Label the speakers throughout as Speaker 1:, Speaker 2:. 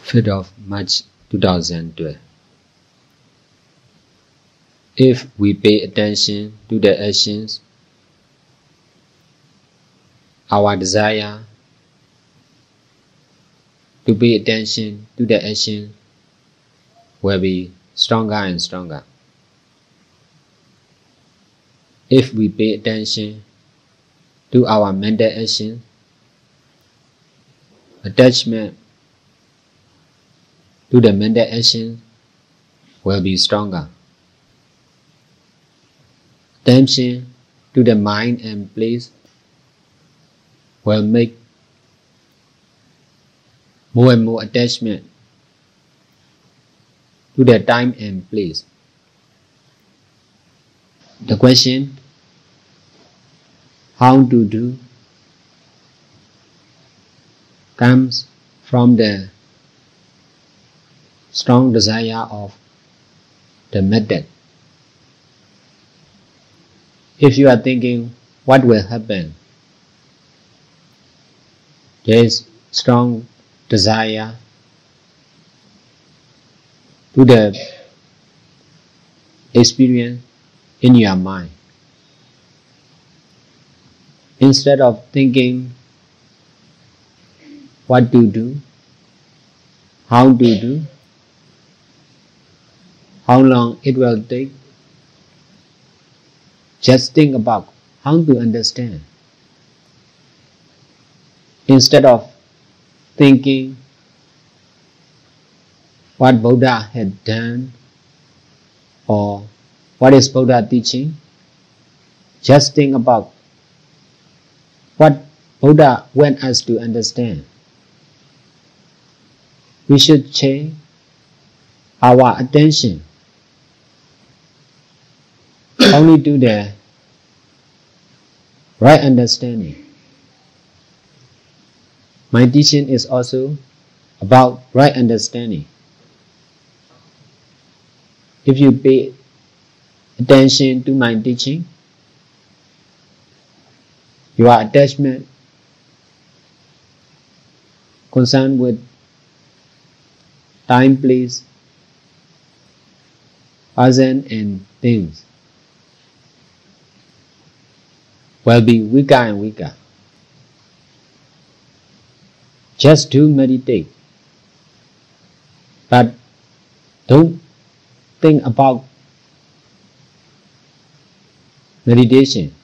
Speaker 1: 5th of March 2012. If we pay attention to the actions, our desire to pay attention to the action will be stronger and stronger. If we pay attention to our mental action, attachment to the mental action will be stronger. Attention to the mind and place will make more and more attachment to the time and place. The question, how to do, comes from the strong desire of the method. If you are thinking what will happen, there is strong desire to the experience in your mind. Instead of thinking what to do, how to do, how long it will take, just think about how to understand. Instead of thinking what Buddha had done or what is Buddha teaching, just think about what Buddha wants us to understand. We should change our attention only to the right understanding. My teaching is also about right understanding. If you pay attention to my teaching, your attachment concerned with time, place, person and things will be weaker and weaker. Just to meditate, but don't think about meditation.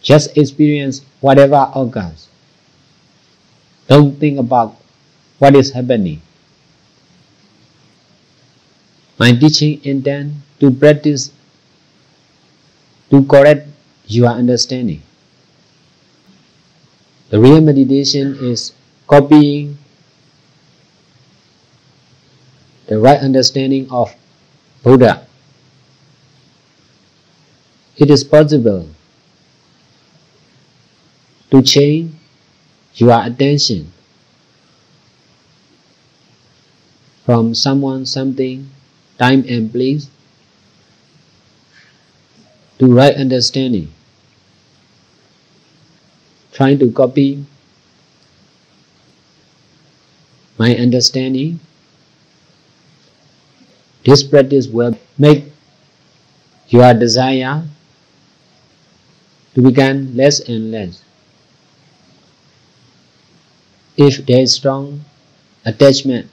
Speaker 1: Just experience whatever occurs. Don't think about what is happening. My teaching intends to practice to correct your understanding. The real meditation is copying the right understanding of Buddha. It is possible to change your attention from someone, something, time and place to right understanding. Trying to copy my understanding, this practice will make your desire to become less and less. If there is strong attachment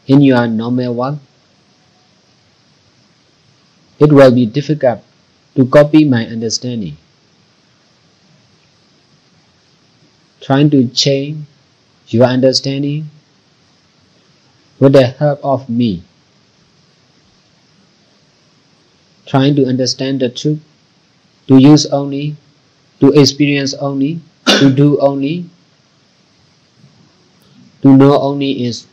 Speaker 1: in your normal work, it will be difficult to copy my understanding. Trying to change your understanding with the help of me. Trying to understand the truth, to use only, to experience only, to do only, to know only is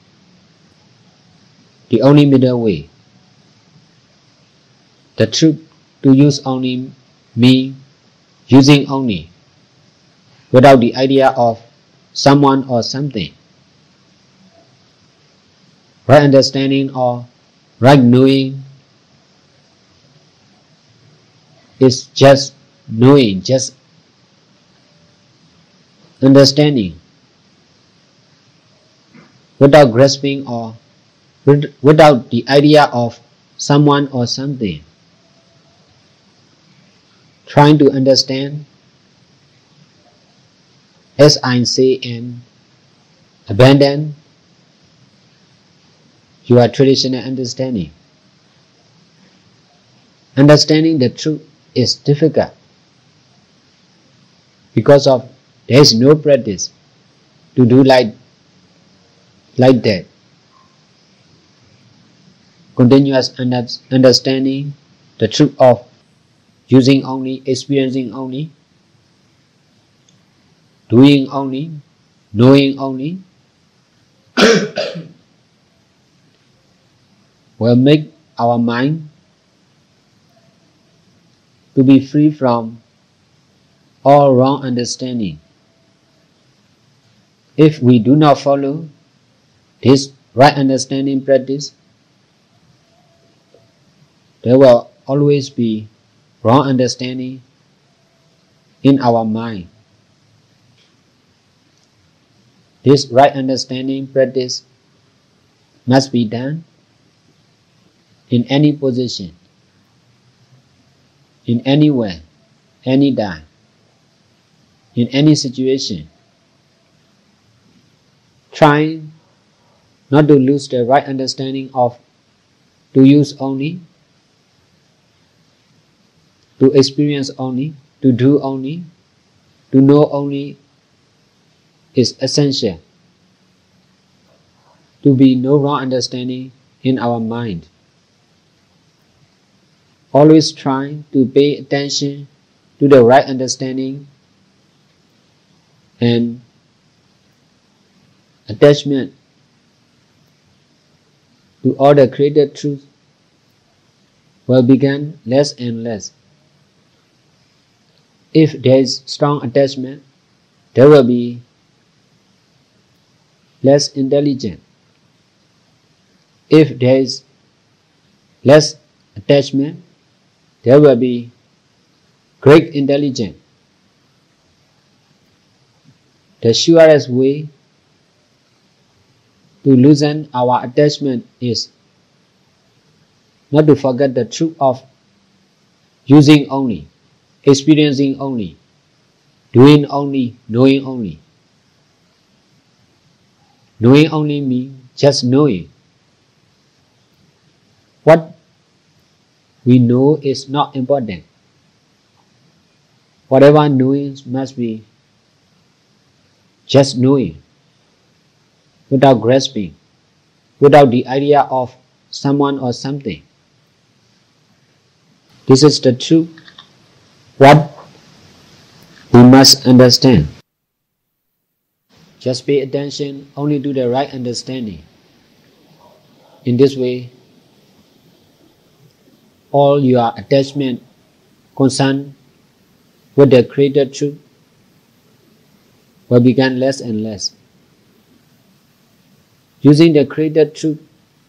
Speaker 1: the only middle way. The truth to use only means using only, without the idea of someone or something. Right understanding or right knowing is just knowing, just understanding without grasping or without the idea of someone or something. Trying to understand, as I say, and abandon your traditional understanding. Understanding the truth is difficult because of there is no practice to do like that. Continuous understanding the truth of using only, experiencing only, doing only, knowing only will make our mind to be free from all wrong understanding. If we do not follow this right understanding practice, there will always be wrong understanding in our mind. This right understanding practice must be done in any position, in any way, any time, in any situation. Trying not to lose the right understanding of to use only, to experience only, to do only, to know only is essential. To be no wrong understanding in our mind. Always trying to pay attention to the right understanding and attachment to all the created truth will become less and less. If there is strong attachment, there will be less intelligent. If there is less attachment, there will be great intelligence. The surest way to loosen our attachment is not to forget the truth of using only, experiencing only, doing only, knowing only. Knowing only means just knowing. What we know is not important. Whatever knowing must be just knowing, without grasping, without the idea of someone or something. This is the truth, what we must understand. Just pay attention only to the right understanding. In this way, all your attachment concerned with the created truth will become less and less. Using the created truth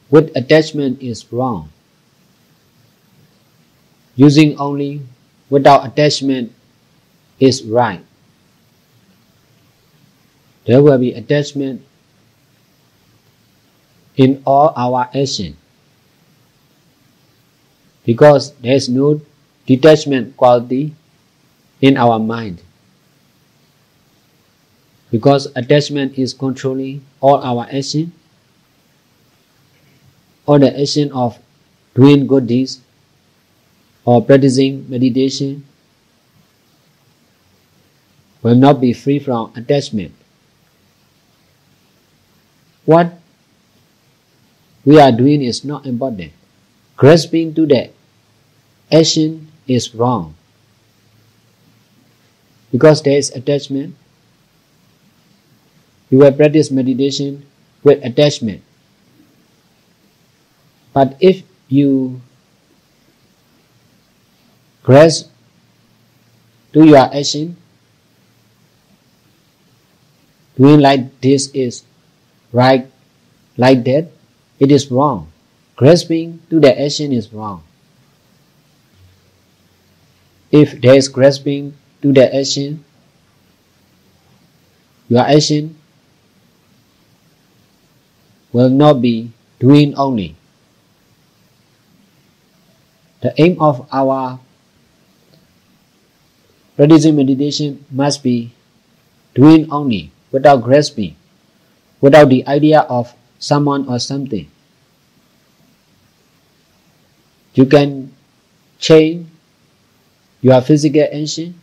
Speaker 1: with attachment is wrong. Using only without attachment is right. There will be attachment in all our actions because there is no detachment quality in our mind. Because attachment is controlling all our action, all the action of doing good deeds or practicing meditation will not be free from attachment. What we are doing is not important. Grasping to the action is wrong. Because there is attachment, you will practice meditation with attachment. But if you grasp to your action, doing like this is right, like that, it is wrong. Grasping to the action is wrong. If there is grasping to the action, your action will not be doing only. The aim of our practicing meditation must be doing only, without grasping, without the idea of someone or something. You can change your physical action.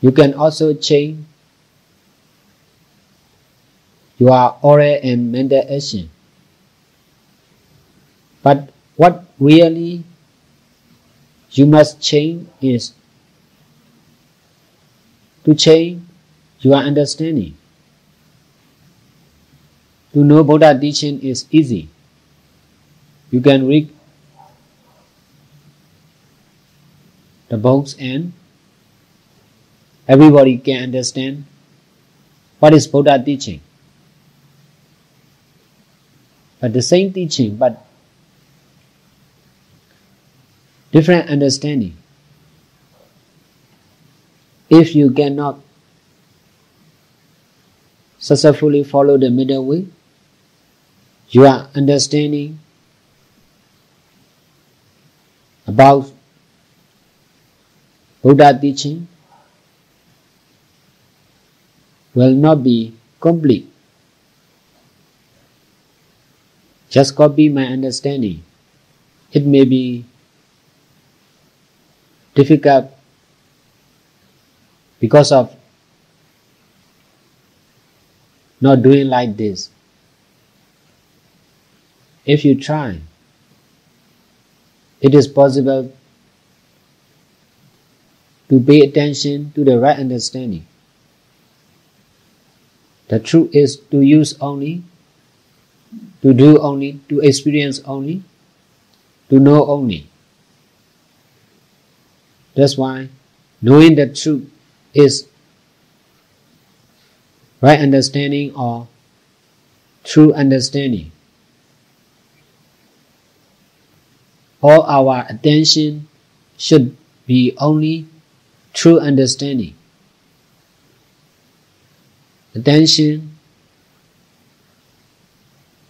Speaker 1: You can also change your oral and mental action. But what really you must change is to change your understanding. To know Buddha teaching is easy. You can read the books and everybody can understand what is Buddha teaching. But the same teaching, but different understanding. If you cannot successfully follow the middle way, your understanding about Buddha teaching will not be complete. Just copy my understanding. It may be difficult because of not doing like this. If you try, it is possible to pay attention to the right understanding. The truth is to use only, to do only, to experience only, to know only. That's why knowing the truth is right understanding or true understanding. All our attention should be only true understanding. Attention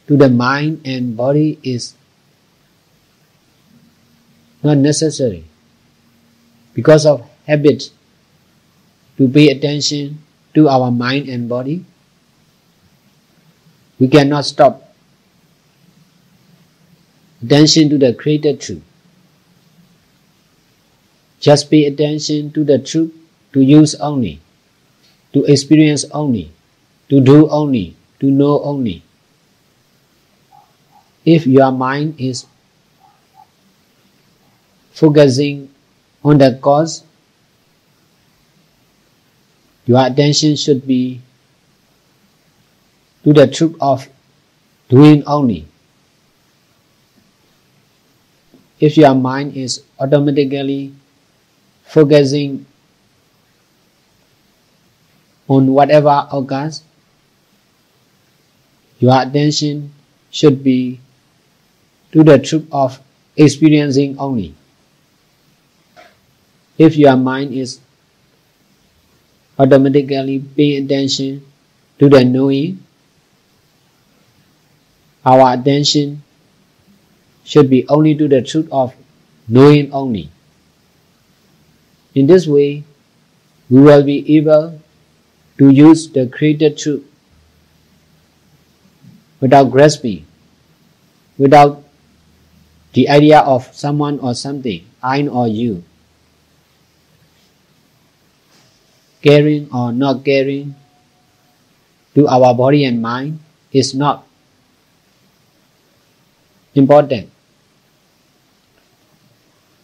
Speaker 1: to the mind and body is not necessary because of habit to pay attention to our mind and body. We cannot stop attention to the created truth. Just pay attention to the truth, to use only, to experience only, to do only, to know only. If your mind is focusing on the cause, your attention should be to the truth of doing only. If your mind is automatically focusing on whatever occurs, your attention should be to the truth of experiencing only. If your mind is automatically paying attention to the knowing, our attention should be only to the truth of knowing only. In this way, we will be able to use the created truth without grasping, without the idea of someone or something, I or you. Caring or not caring to our body and mind is not important.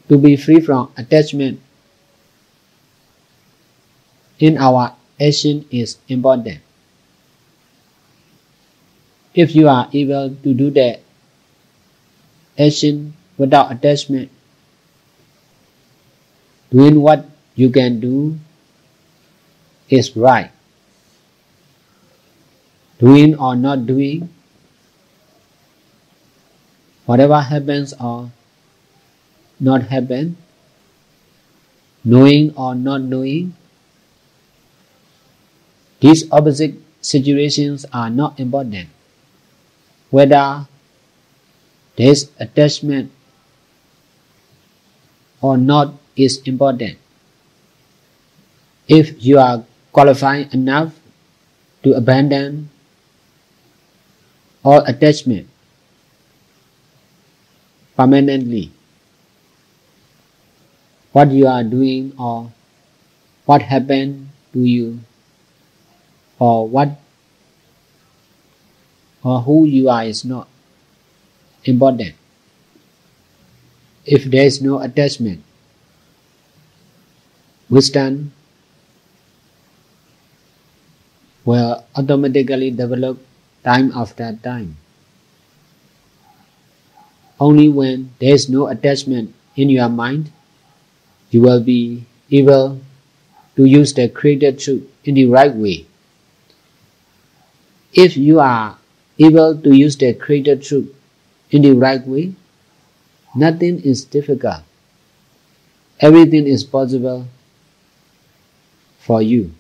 Speaker 1: To be free from attachment in our action is important. If you are able to do that action without attachment, doing what you can do is right. Doing or not doing, whatever happens or not happen, knowing or not knowing, these opposite situations are not important. Whether there is attachment or not is important. If you are qualified enough to abandon all attachment permanently, what you are doing or what happened to you or who you are is not important. If there is no attachment, wisdom will automatically develop time after time. Only when there is no attachment in your mind, you will be able to use the created truth in the right way. If you are able to use the created truth in the right way, nothing is difficult. Everything is possible for you.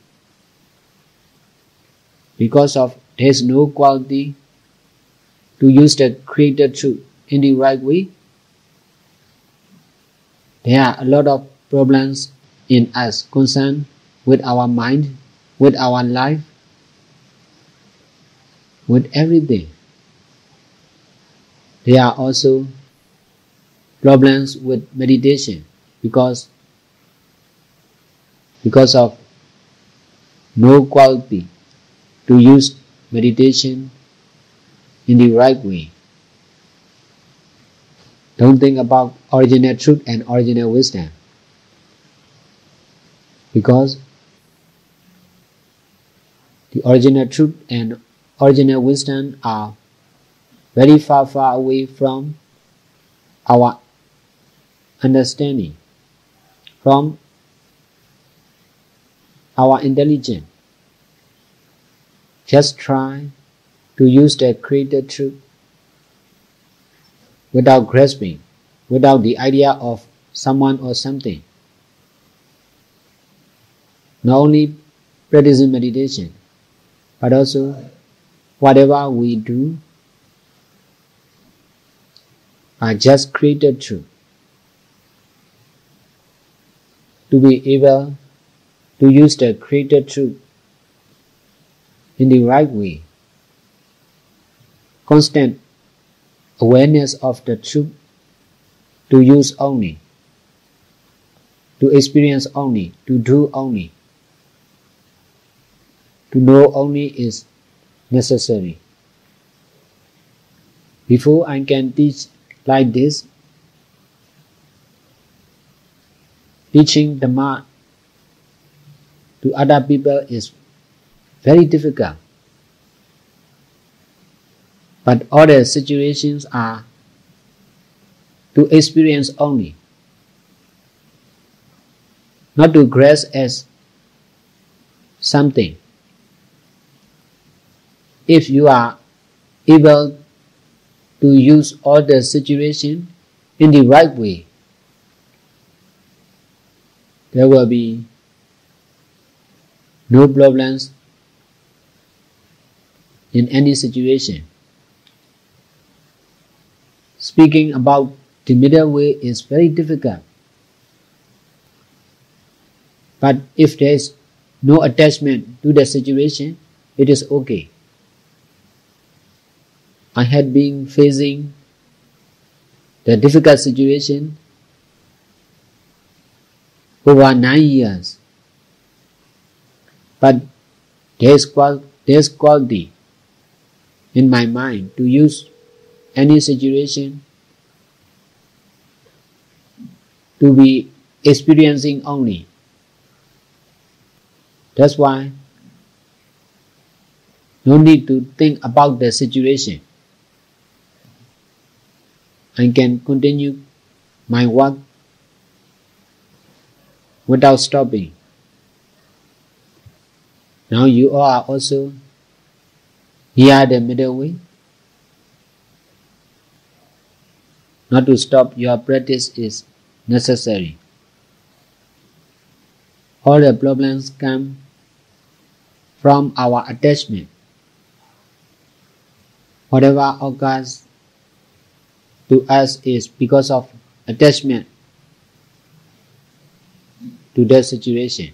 Speaker 1: Because of there is no quality to use the created truth in the right way, there are a lot of problems in us concerned with our mind, with our life, with everything. There are also problems with meditation because of no quality to use meditation in the right way. Don't think about original truth and original wisdom, because the original truth and original wisdom are very far away from our understanding, from our intelligence. Just try to use the created truth without grasping, without the idea of someone or something. Not only practicing meditation, but also whatever we do are just created truth. To be able to use the created truth in the right way, constant awareness of the truth, to use only, to experience only, to do only, to know only is necessary. Before I can teach like this, teaching Dhamma to other people is very difficult. But all the situations are to experience only, not to grasp as something. If you are able to use all the situation in the right way, there will be no problems in any situation. Speaking about the middle way is very difficult. But if there is no attachment to the situation, it is okay. I had been facing the difficult situation over 9 years. But there is quality in my mind to use any situation to be experiencing only. That's why no need to think about the situation. I can continue my work without stopping. Now you all are also here the middle way. Not to stop your practice is necessary. All the problems come from our attachment. Whatever occurs to us is because of attachment to that situation.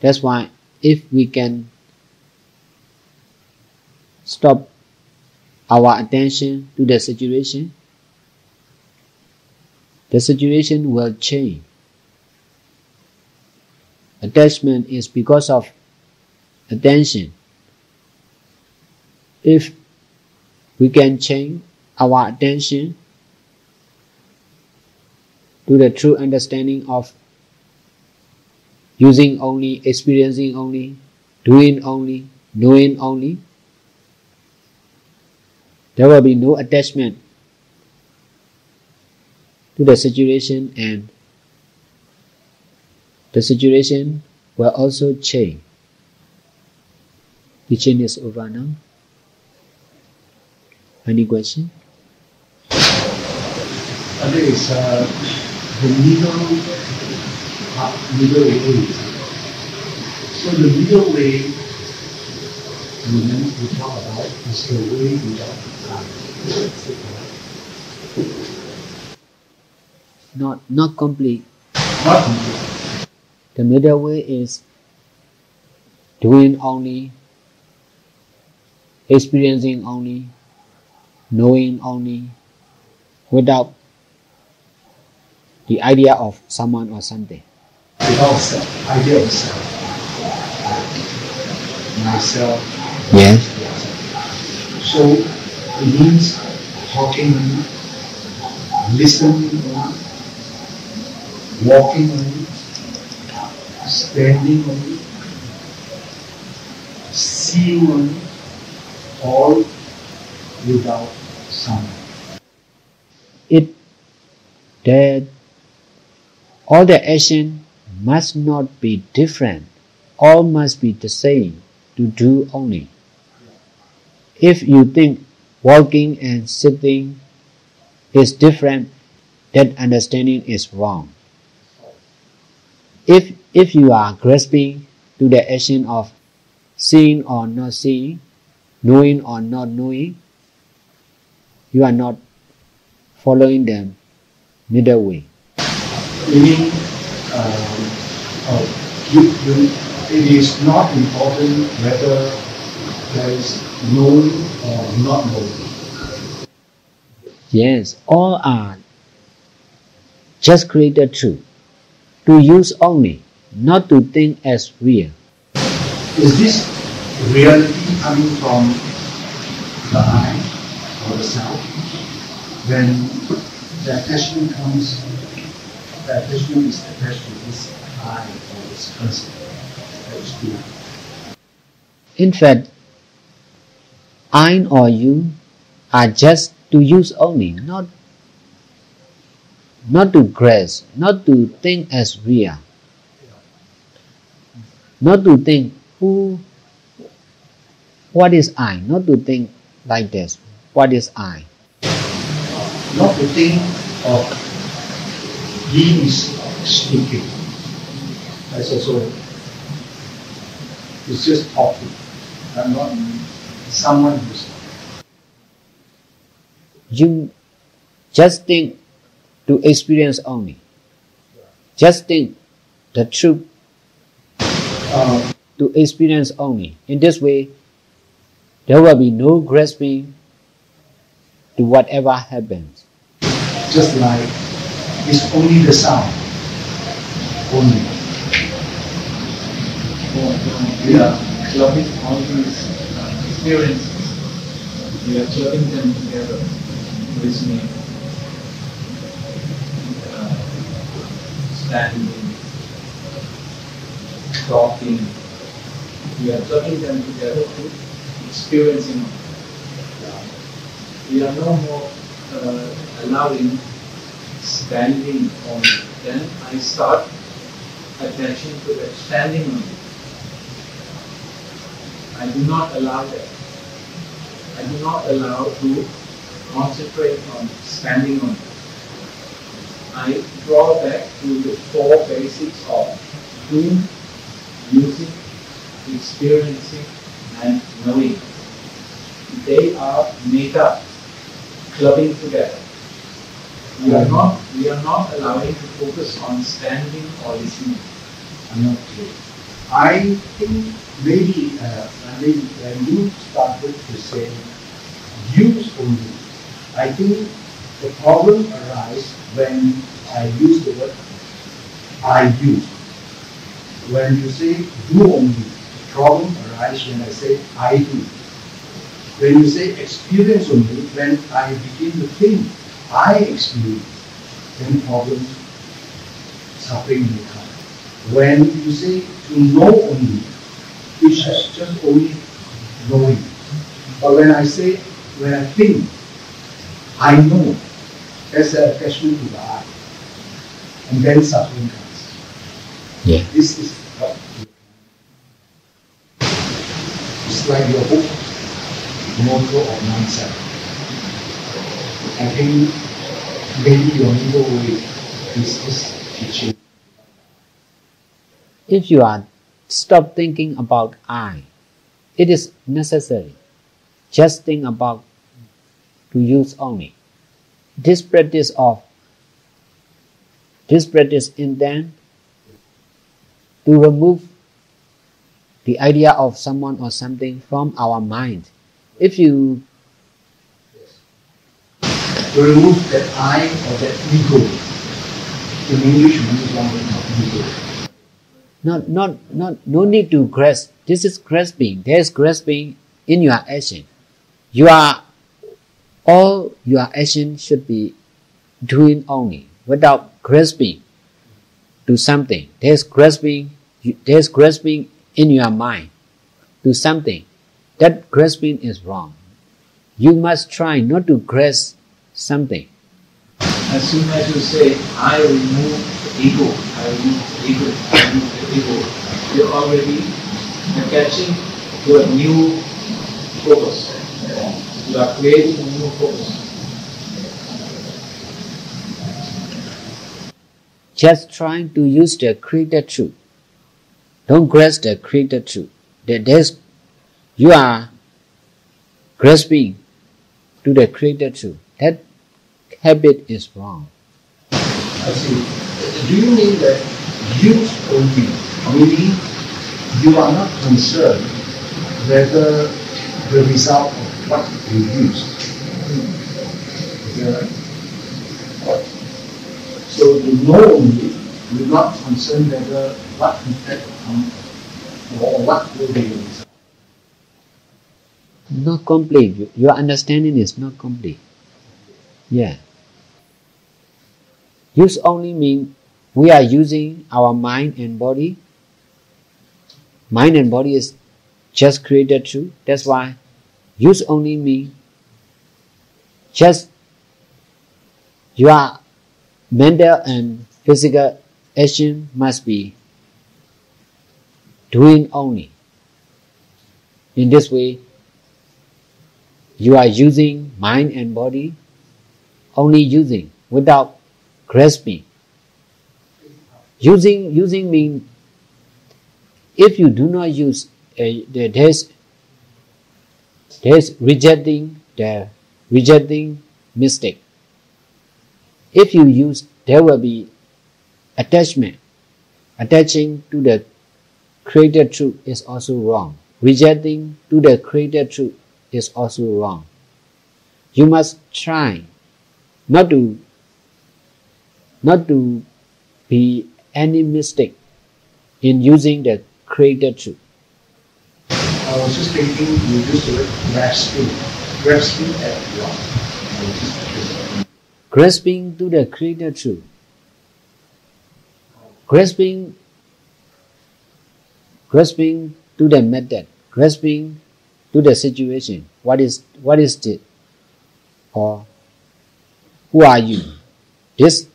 Speaker 1: That's why if we can stop our attention to the situation will change. Attachment is because of attention. If we can change our attention to the true understanding of using only, experiencing only, doing only, knowing only, there will be no attachment to the situation, and the situation will also change. Teaching is over now. Any question?
Speaker 2: There is the middle way. So the middle way we talk about is the way without time.
Speaker 1: Not complete.
Speaker 2: Not complete.
Speaker 1: The middle way is doing only, experiencing only, knowing only, without the idea of someone or something.
Speaker 2: Without idea of self. Myself.
Speaker 1: Yes.
Speaker 2: So it means talking, listening, walking, standing, seeing, all without someone.
Speaker 1: All the action must not be different. All must be the same, to do only. If you think walking and sitting is different, that understanding is wrong. If you are grasping to the action of seeing or not seeing, knowing or not knowing, you are not following the middle way.
Speaker 2: Meaning, it is not important whether there is knowing or not knowing.
Speaker 1: Yes, all are just created truth, to use only, not to think as real.
Speaker 2: Is this reality coming from the I or the self? When the attachment comes, the attachment is attached to this I or this person. That is true.
Speaker 1: In fact, I or you are just to use only, not to grasp, not to think as real, not to think what is I, not to think like this, what is I.
Speaker 2: Not to think of he is speaking. That's also, it's just talking, and not someone who's talking.
Speaker 1: You just think to experience only. Just think the truth to experience only. In this way, there will be no grasping to whatever happens.
Speaker 2: Just like it's only the sound. Only. We are clubbing all these experiences. We are clubbing them together. Listening, standing, talking. We are clubbing them together to experiencing. We are no more allowing standing only. Then I start attaching to that standing only. I do not allow that. I do not allow to concentrate on standing on it. I draw back to the four basics of doing,
Speaker 3: using, experiencing, and knowing. They are made up, clubbing together. We are not allowing to focus on standing or listening.
Speaker 2: I'm not clear. I think maybe when you started to say use only, I think the problem arises when I use the word I use. When you say do only, the problem arises when I say I do. When you say experience only, when I begin to think I experience, then problems, suffering may come. When you say to know only, which is just only knowing. But when I think, I know, there's an attachment to the I. And then suffering comes.
Speaker 1: Yeah.
Speaker 2: This is what it's like your book, Motto of Non-Self. I think maybe your middle way is this teaching.
Speaker 1: If you are stop thinking about I, it is necessary. Just think about to use only. This practice intent to remove the idea of someone or something from our mind. If you
Speaker 2: to remove that I or that ego. In English, we use one word called ego.
Speaker 1: no need to grasp. This is grasping. There is grasping in your action. All your action should be doing only, without grasping to something. There is grasping in your mind to something. That grasping is wrong. You must try not to grasp something.
Speaker 3: As soon as you say, I remove the ego, I remove the ego, I remove the ego, you're already attaching to a new focus. You are creating a new focus.
Speaker 1: Just trying to use the created truth. Don't grasp the created truth. You are grasping to the created truth. That habit is wrong.
Speaker 2: I see. Do you mean that use only, meaning you are not concerned whether the result of what you use? Is that right? So you know only, you're not concerned whether what effect will come or what will be the result.
Speaker 1: Not complete. Your understanding is not complete. Yeah. Use only means we are using our mind and body. Mind and body is just created truth. That's why use only means just your mental and physical action must be doing only. In this way, you are using mind and body, only using, without grasping. Using means if you do not use, there's rejecting mistake. If you use, there will be attachment. Attaching to the created truth is also wrong. Rejecting to the created truth is also wrong. You must try not to be any mistake in using the created truth.
Speaker 2: I was just thinking you used the word grasping. Grasping at what?
Speaker 1: Grasping to the created truth. Grasping to the method. Grasping to the situation. What is it? Or who are you? This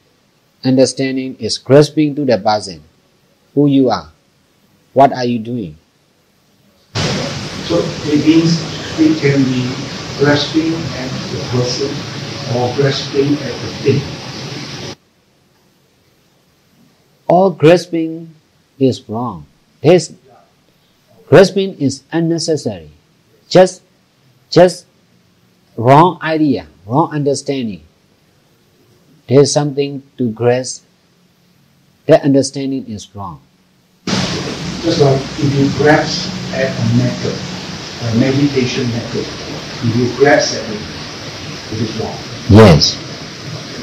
Speaker 1: understanding is grasping to the person. Who you are. What are you doing?
Speaker 2: So it means it can be grasping at the person or grasping at the thing.
Speaker 1: All grasping is wrong. Grasping is unnecessary. Just wrong idea, wrong understanding. There is something to grasp. That understanding is wrong.
Speaker 2: Just like if you grasp at a method, a meditation method, if you grasp at it, it is wrong.
Speaker 1: Yes.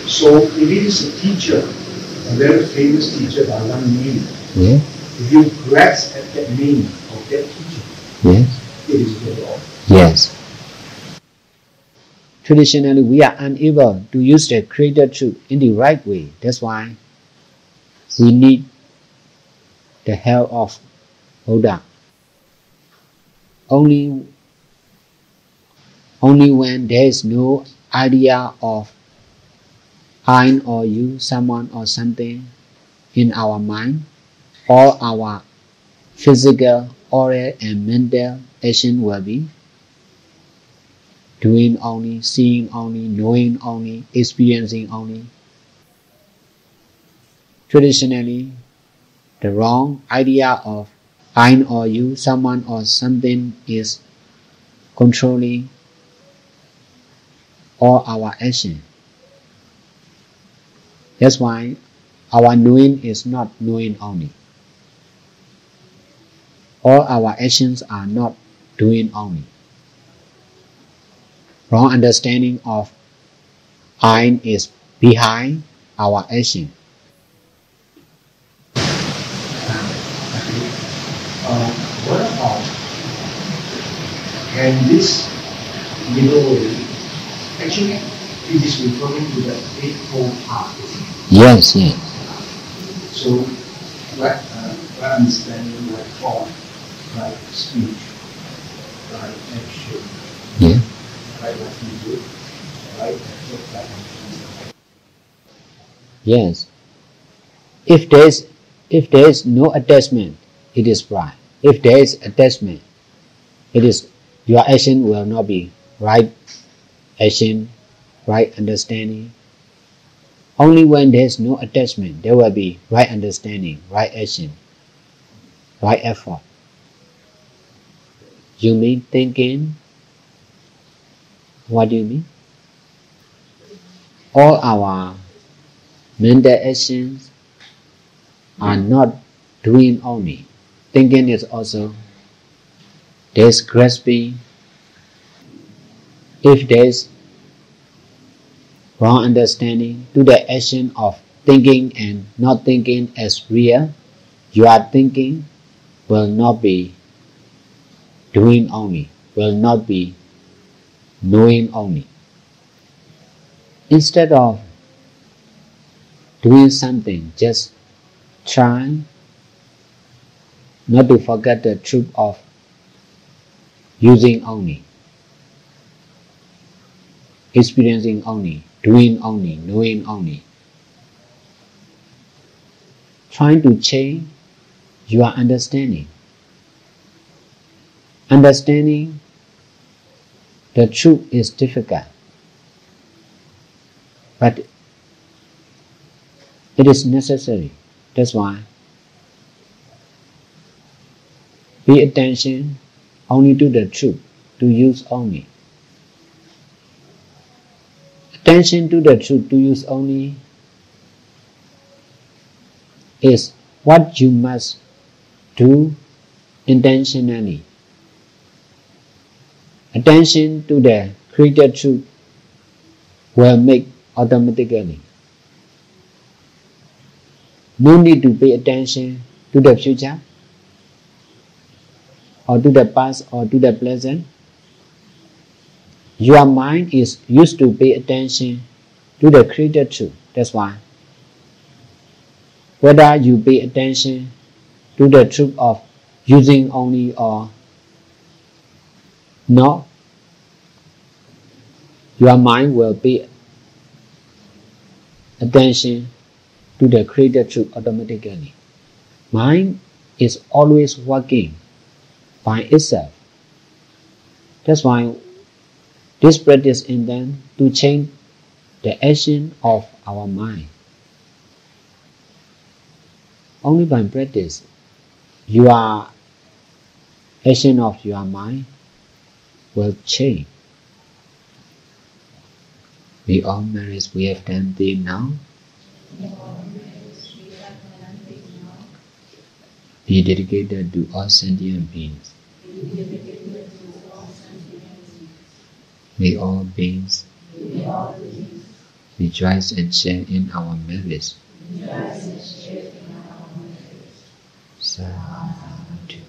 Speaker 2: So if it is a teacher, a very famous teacher by one name,
Speaker 1: Yeah.
Speaker 2: if you grasp at that name of that teacher,
Speaker 1: Yes.
Speaker 2: it is wrong.
Speaker 1: Yes. Traditionally, we are unable to use the created truth in the right way. That's why we need the help of Buddha. Only when there is no idea of I or you, someone or something in our mind, all our physical, oral and mental action will be doing only, seeing only, knowing only, experiencing only. Traditionally, the wrong idea of I or you, someone or something is controlling all our action. That's why our knowing is not knowing only. All our actions are not doing only. Wrong understanding of I is behind our action.
Speaker 2: What about, can this middle way, actually it is referring to the Eightfold Path.
Speaker 1: Yes, yes.
Speaker 2: So, right understanding, right thought, right speech, right action,
Speaker 1: Yeah.
Speaker 2: right what we do, right action, right action.
Speaker 1: Yes. If there is no attachment, it is right. If there is attachment, it is your action will not be right action, right understanding. Only when there is no attachment, there will be right understanding, right action, right effort. You mean thinking? What do you mean? All our mental actions are not doing only. Thinking is also, there is grasping. If there is wrong understanding to the action of thinking and not thinking as real, your thinking will not be doing only, will not be knowing only. Instead of doing something, just try not to forget the truth of using only, experiencing only, doing only, knowing only. Trying to change your understanding. Understanding the truth is difficult, but it is necessary. That's why pay attention only to the truth, to use only. Attention to the truth, to use only, is what you must do intentionally. Attention to the created truth will make automatically. No need to pay attention to the future, or to the past, or to the present. Your mind is used to pay attention to the created truth. That's why whether you pay attention to the truth of using only or not, your mind will pay attention to the created truth automatically. Mind is always working by itself. That's why this practice intends to change the action of our mind. Only by practice, your action of your mind will change. We all merits we have done till now. Be dedicated to all sentient beings. May all beings rejoice and share in our merits. Sadhu.